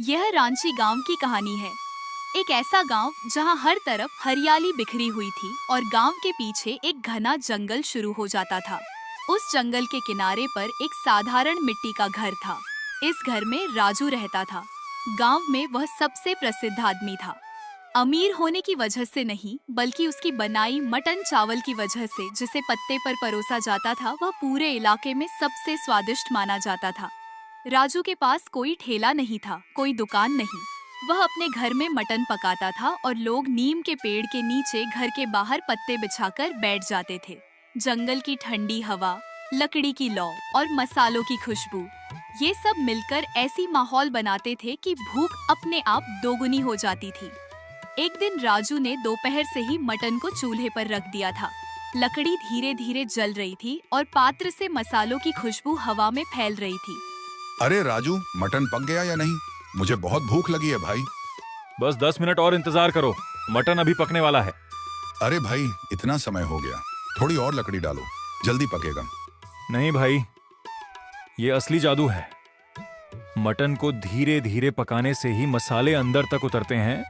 यह रांची गांव की कहानी है। एक ऐसा गांव जहां हर तरफ हरियाली बिखरी हुई थी और गांव के पीछे एक घना जंगल शुरू हो जाता था। उस जंगल के किनारे पर एक साधारण मिट्टी का घर था। इस घर में राजू रहता था। गांव में वह सबसे प्रसिद्ध आदमी था। अमीर होने की वजह से नहीं, बल्कि उसकी बनाई मटन चावल की वजह से, जिसे पत्ते पर परोसा जाता था, वह पूरे इलाके में सबसे स्वादिष्ट माना जाता था। राजू के पास कोई ठेला नहीं था, कोई दुकान नहीं। वह अपने घर में मटन पकाता था और लोग नीम के पेड़ के नीचे घर के बाहर पत्ते बिछाकर बैठ जाते थे। जंगल की ठंडी हवा, लकड़ी की लौ और मसालों की खुशबू, ये सब मिलकर ऐसी माहौल बनाते थे कि भूख अपने आप दोगुनी हो जाती थी। एक दिन राजू ने दोपहर से ही मटन को चूल्हे पर रख दिया था। लकड़ी धीरे धीरे जल रही थी और पात्र से मसालों की खुशबू हवा में फैल रही थी। अरे राजू, मटन पक गया या नहीं? मुझे बहुत भूख लगी है भाई। बस 10 मिनट और इंतजार करो, मटन अभी पकने वाला है। अरे भाई, इतना समय हो गया, थोड़ी और लकड़ी डालो, जल्दी पकेगा। नहीं भाई, ये असली जादू है। मटन को धीरे धीरे पकाने से ही मसाले अंदर तक उतरते हैं।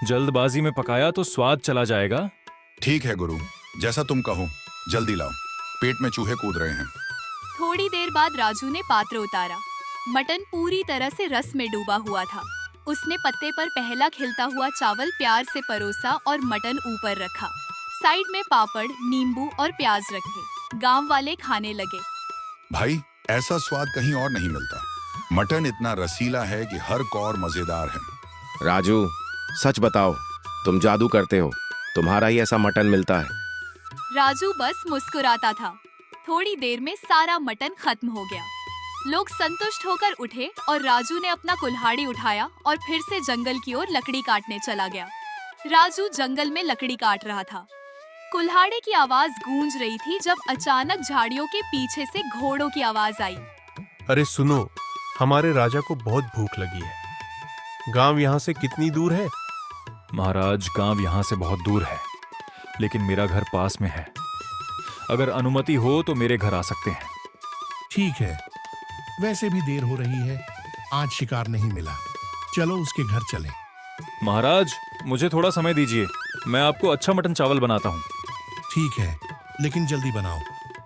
जल्दबाजी में पकाया तो स्वाद चला जाएगा। ठीक है गुरु, जैसा तुम कहो, जल्दी लाओ, पेट में चूहे कूद रहे हैं। थोड़ी देर बाद राजू ने पात्र उतारा। मटन पूरी तरह से रस में डूबा हुआ था। उसने पत्ते पर पहला खिलता हुआ चावल प्यार से परोसा और मटन ऊपर रखा। साइड में पापड़, नींबू और प्याज रखे। गांव वाले खाने लगे। भाई, ऐसा स्वाद कहीं और नहीं मिलता। मटन इतना रसीला है कि हर कौर मजेदार है। राजू, सच बताओ, तुम जादू करते हो? तुम्हारा ही ऐसा मटन मिलता है? राजू बस मुस्कुराता था। थोड़ी देर में सारा मटन खत्म हो गया। लोग संतुष्ट होकर उठे और राजू ने अपना कुल्हाड़ी उठाया और फिर से जंगल की ओर लकड़ी काटने चला गया। राजू जंगल में लकड़ी काट रहा था। कुल्हाड़ी की आवाज गूंज रही थी जब अचानक झाड़ियों के पीछे से घोड़ों की आवाज आई। अरे सुनो, हमारे राजा को बहुत भूख लगी है। गांव यहाँ से कितनी दूर है? महाराज, गांव यहाँ से बहुत दूर है, लेकिन मेरा घर पास में है। अगर अनुमति हो तो मेरे घर आ सकते हैं। ठीक है, वैसे भी देर हो रही है, आज शिकार नहीं मिला, चलो उसके घर चलें। महाराज, मुझे थोड़ा समय दीजिए, मैं आपको अच्छा मटन चावल बनाता हूँ। ठीक है, लेकिन जल्दी बनाओ,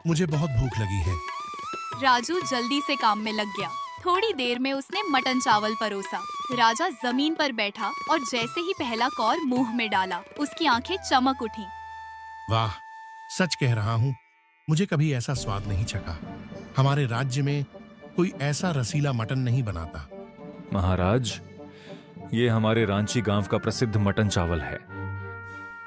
मुझे बहुत भूख लगी है। राजू जल्दी से काम में लग गया। थोड़ी देर में उसने मटन चावल परोसा। राजा जमीन पर बैठा और जैसे ही पहला कौर मुंह में डाला, उसकी आंखें चमक उठी। वाह, सच कह रहा हूँ, मुझे कभी ऐसा स्वाद नहीं चखा। हमारे राज्य में कोई ऐसा रसीला मटन नहीं बनाता। महाराज, ये हमारे रांची गांव का प्रसिद्ध मटन चावल है।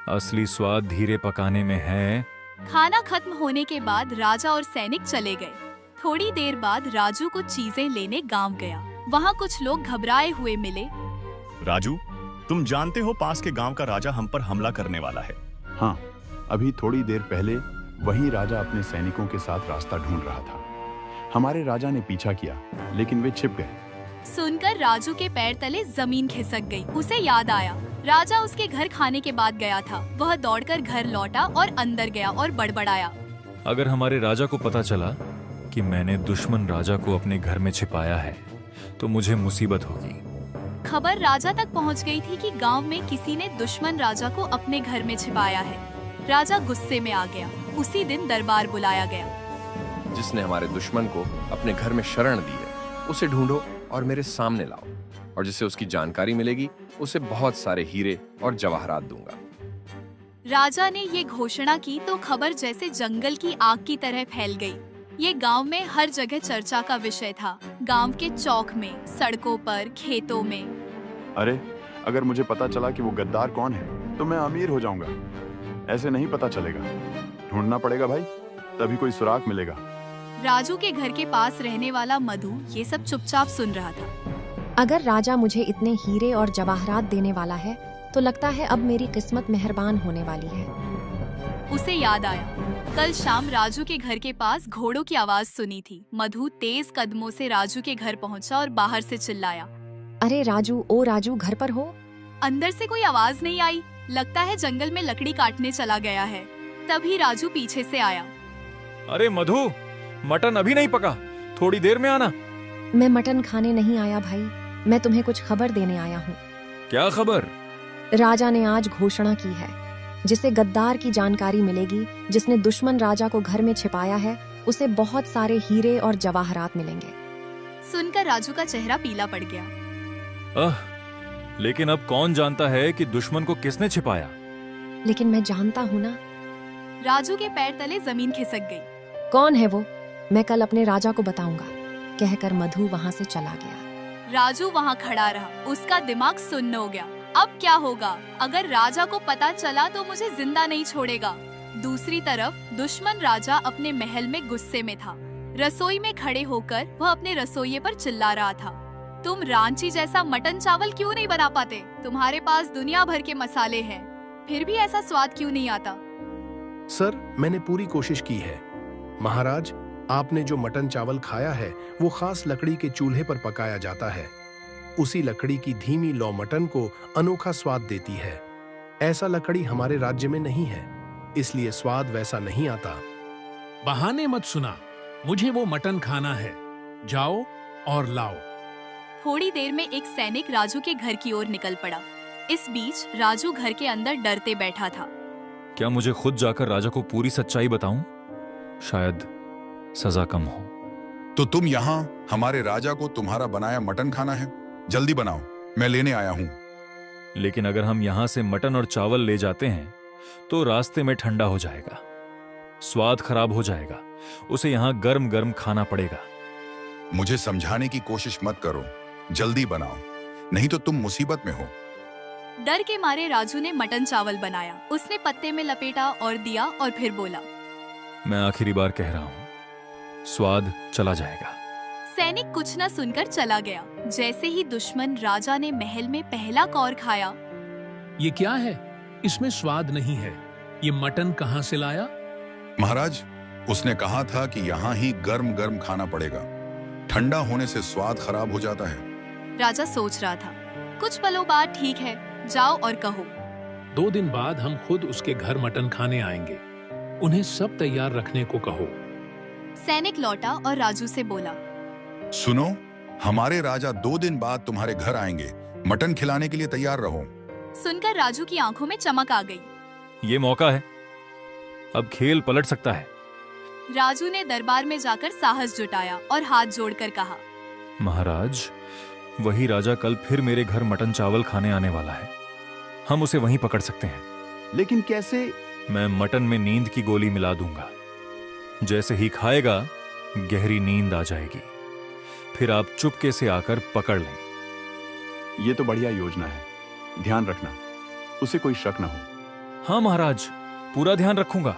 असली स्वाद धीरे पकाने में है। खाना खत्म होने के बाद राजा और सैनिक चले गए। थोड़ी देर बाद राजू कुछ चीजें लेने गांव गया। वहाँ कुछ लोग घबराए हुए मिले। राजू, तुम जानते हो पास के गांव का राजा हम पर हमला करने वाला है। हाँ, अभी थोड़ी देर पहले वही राजा अपने सैनिकों के साथ रास्ता ढूंढ रहा था। हमारे राजा ने पीछा किया, लेकिन वे छिप गए। सुनकर राजू के पैर तले जमीन खिसक गई। उसे याद आया, राजा उसके घर खाने के बाद गया था। वह दौड़कर घर लौटा और अंदर गया और बड़बड़ाया। अगर हमारे राजा को पता चला कि मैंने दुश्मन राजा को अपने घर में छिपाया है, तो मुझे मुसीबत होगी। खबर राजा तक पहुंच गई थी कि गांव में किसी ने दुश्मन राजा को अपने घर में छिपाया है। राजा गुस्से में आ गया। उसी दिन दरबार बुलाया गया। जिसने हमारे दुश्मन को अपने घर में शरण दी है, उसे ढूंढो और मेरे सामने लाओ, और जिसे उसकी जानकारी मिलेगी, उसे बहुत सारे हीरे और जवाहरात दूंगा। राजा ने ये घोषणा की तो खबर जैसे जंगल की आग की तरह फैल गई। ये गांव में हर जगह चर्चा का विषय था। गांव के चौक में, सड़कों पर, खेतों में। अरे, अगर मुझे पता चला कि वो गद्दार कौन है, तो मैं अमीर हो जाऊंगा। ऐसे नहीं पता चलेगा, ढूंढना पड़ेगा भाई, तभी कोई सुराग मिलेगा। राजू के घर के पास रहने वाला मधु ये सब चुपचाप सुन रहा था। अगर राजा मुझे इतने हीरे और जवाहरात देने वाला है, तो लगता है अब मेरी किस्मत मेहरबान होने वाली है। उसे याद आया, कल शाम राजू के घर के पास घोड़ों की आवाज सुनी थी। मधु तेज कदमों से राजू के घर पहुंचा और बाहर से चिल्लाया, अरे राजू, ओ राजू, घर पर हो? अंदर से कोई आवाज नहीं आई। लगता है जंगल में लकड़ी काटने चला गया है। तभी राजू पीछे से आया। अरे मधु, मटन अभी नहीं पका, थोड़ी देर में आना। मैं मटन खाने नहीं आया भाई, मैं तुम्हें कुछ खबर देने आया हूँ। क्या खबर? राजा ने आज घोषणा की है, जिसे गद्दार की जानकारी मिलेगी, जिसने दुश्मन राजा को घर में छिपाया है, उसे बहुत सारे हीरे और जवाहरात मिलेंगे। सुनकर राजू का चेहरा पीला पड़ गया। लेकिन अब कौन जानता है कि दुश्मन को किसने छिपाया? लेकिन मैं जानता हूँ ना। राजू के पैर तले जमीन खिसक गई। कौन है वो? मैं कल अपने राजा को बताऊंगा, कहकर मधु वहाँ से चला गया। राजू वहाँ खड़ा रहा, उसका दिमाग सुन्न हो गया। अब क्या होगा? अगर राजा को पता चला तो मुझे जिंदा नहीं छोड़ेगा। दूसरी तरफ दुश्मन राजा अपने महल में गुस्से में था। रसोई में खड़े होकर वह अपने रसोइये पर चिल्ला रहा था, तुम रांची जैसा मटन चावल क्यों नहीं बना पाते? तुम्हारे पास दुनिया भर के मसाले हैं, फिर भी ऐसा स्वाद क्यों नहीं आता? सर, मैंने पूरी कोशिश की है। महाराज, आपने जो मटन चावल खाया है वो खास लकड़ी के चूल्हे पर पकाया जाता है। उसी लकड़ी की धीमी लौ मटन को अनोखा स्वाद देती है। ऐसा लकड़ी हमारे राज्य में नहीं है, इसलिए स्वाद वैसा नहीं आता। बहाने मत सुना, मुझे वो मटन खाना है। जाओ और लाओ। थोड़ी देर में एक सैनिक राजू के घर की ओर निकल पड़ा। इस बीच राजू घर के अंदर डरते बैठा था। क्या मुझे खुद जाकर राजा को पूरी सच्चाई बताऊं? शायद सजा कम हो। तो तुम यहाँ हमारे राजा को तुम्हारा बनाया मटन खाना है? जल्दी बनाओ, मैं लेने आया हूँ। लेकिन अगर हम यहाँ से मटन और चावल ले जाते हैं तो रास्ते में ठंडा हो जाएगा, स्वाद खराब हो जाएगा, उसे यहाँ गर्म गर्म खाना पड़ेगा। मुझे समझाने की कोशिश मत करो, जल्दी बनाओ, नहीं तो तुम मुसीबत में हो। डर के मारे राजू ने मटन चावल बनाया। उसने पत्ते में लपेटा और दिया और फिर बोला, मैं आखिरी बार कह रहा हूँ, स्वाद चला जाएगा। सैनिक कुछ न सुनकर चला गया। जैसे ही दुश्मन राजा ने महल में पहला कौर खाया, ये क्या है? इसमें स्वाद नहीं है। ये मटन कहाँ से लाया? महाराज, उसने कहा था कि यहाँ ही गर्म गर्म खाना पड़ेगा, ठंडा होने से स्वाद खराब हो जाता है। राजा सोच रहा था। कुछ पलों बाद, ठीक है, जाओ और कहो। 2 दिन बाद हम खुद उसके घर मटन खाने आएंगे। उन्हें सब तैयार रखने को कहो। सैनिक लौटा और राजू से बोला, सुनो, हमारे राजा 2 दिन बाद तुम्हारे घर आएंगे, मटन खिलाने के लिए तैयार रहो। सुनकर राजू की आंखों में चमक आ गई। ये मौका है, अब खेल पलट सकता है। राजू ने दरबार में जाकर साहस जुटाया और हाथ जोड़कर कहा, महाराज, वही राजा कल फिर मेरे घर मटन चावल खाने आने वाला है। हम उसे वहीं पकड़ सकते हैं। लेकिन कैसे? मैं मटन में नींद की गोली मिला दूंगा। जैसे ही खाएगा, गहरी नींद आ जाएगी, फिर आप चुपके से आकर पकड़ लें। ये तो बढ़िया योजना है, ध्यान रखना उसे कोई शक न हो। हाँ महाराज, पूरा ध्यान रखूंगा।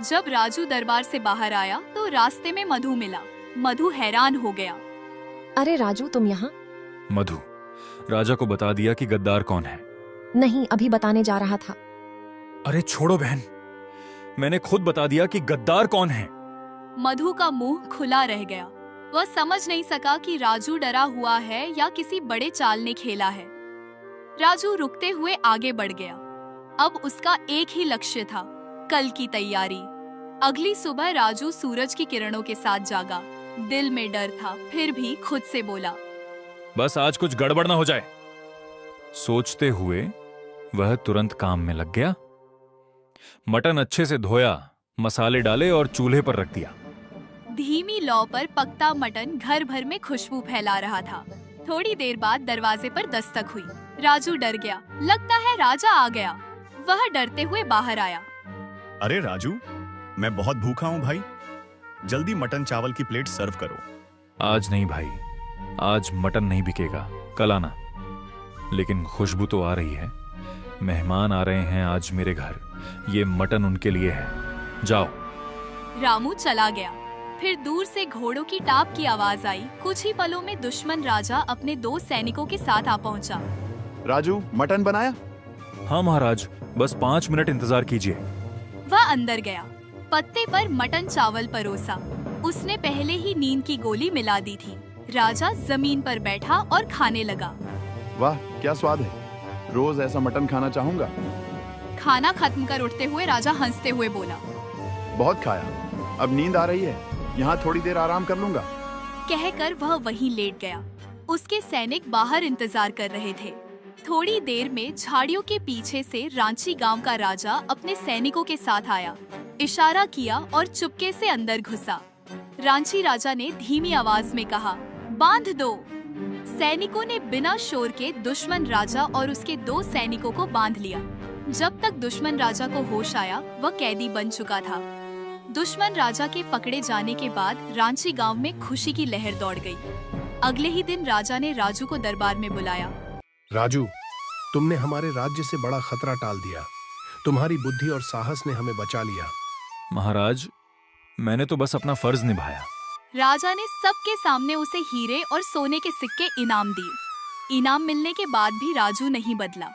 जब राजू दरबार से बाहर आया तो रास्ते में मधु मिला। मधु हैरान हो गया। अरे राजू, तुम यहाँ? मधु, राजा को बता दिया कि गद्दार कौन है? नहीं, अभी बताने जा रहा था। अरे छोड़ो बहन, मैंने खुद बता दिया कि गद्दार कौन है। मधु का मुंह खुला रह गया। वह समझ नहीं सका कि राजू डरा हुआ है या किसी बड़े चाल ने खेला है। राजू रुकते हुए आगे बढ़ गया। अब उसका एक ही लक्ष्य था, कल की तैयारी। अगली सुबह राजू सूरज की किरणों के साथ जागा। दिल में डर था, फिर भी खुद से बोला, बस आज कुछ गड़बड़ ना हो जाए। सोचते हुए वह तुरंत काम में लग गया। मटन अच्छे से धोया, मसाले डाले और चूल्हे पर रख दिया। धीमी लौ पर पकता मटन घर भर में खुशबू फैला रहा था। थोड़ी देर बाद दरवाजे पर दस्तक हुई। राजू डर गया, लगता है राजा आ गया। वह डरते हुए बाहर आया। अरे राजू, मैं बहुत भूखा हूँ भाई, जल्दी मटन चावल की प्लेट सर्व करो। आज नहीं भाई, आज मटन नहीं बिकेगा, कल आना। लेकिन खुशबू तो आ रही है, मेहमान आ रहे हैं आज मेरे घर, ये मटन उनके लिए है, जाओ। रामू चला गया। फिर दूर से घोड़ों की टाप की आवाज आई। कुछ ही पलों में दुश्मन राजा अपने 2 सैनिकों के साथ आ पहुंचा। राजू, मटन बनाया? हाँ महाराज, बस 5 मिनट इंतजार कीजिए। वह अंदर गया, पत्ते पर मटन चावल परोसा। उसने पहले ही नींद की गोली मिला दी थी। राजा जमीन पर बैठा और खाने लगा। वाह, क्या स्वाद है, रोज ऐसा मटन खाना चाहूंगा। खाना खत्म कर उठते हुए राजा हंसते हुए बोला, बहुत खाया, अब नींद आ रही है, यहाँ थोड़ी देर आराम कर लूंगा। कहकर वह वहीं लेट गया। उसके सैनिक बाहर इंतजार कर रहे थे। थोड़ी देर में झाड़ियों के पीछे से रांची गांव का राजा अपने सैनिकों के साथ आया, इशारा किया और चुपके से अंदर घुसा। रांची राजा ने धीमी आवाज में कहा, बांध दो। सैनिकों ने बिना शोर के दुश्मन राजा और उसके 2 सैनिकों को बांध लिया। जब तक दुश्मन राजा को होश आया, वह कैदी बन चुका था। दुश्मन राजा के पकड़े जाने के बाद रांची गांव में खुशी की लहर दौड़ गई। अगले ही दिन राजा ने राजू को दरबार में बुलाया। राजू, तुमने हमारे राज्य से बड़ा खतरा टाल दिया। तुम्हारी बुद्धि और साहस ने हमें बचा लिया। महाराज, मैंने तो बस अपना फर्ज निभाया। राजा ने सबके सामने उसे हीरे और सोने के सिक्के इनाम दिए। इनाम मिलने के बाद भी राजू नहीं बदला।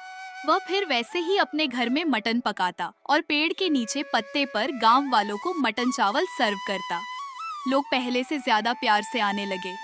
वह फिर वैसे ही अपने घर में मटन पकाता और पेड़ के नीचे पत्ते पर गांव वालों को मटन चावल सर्व करता। लोग पहले से ज्यादा प्यार से आने लगे।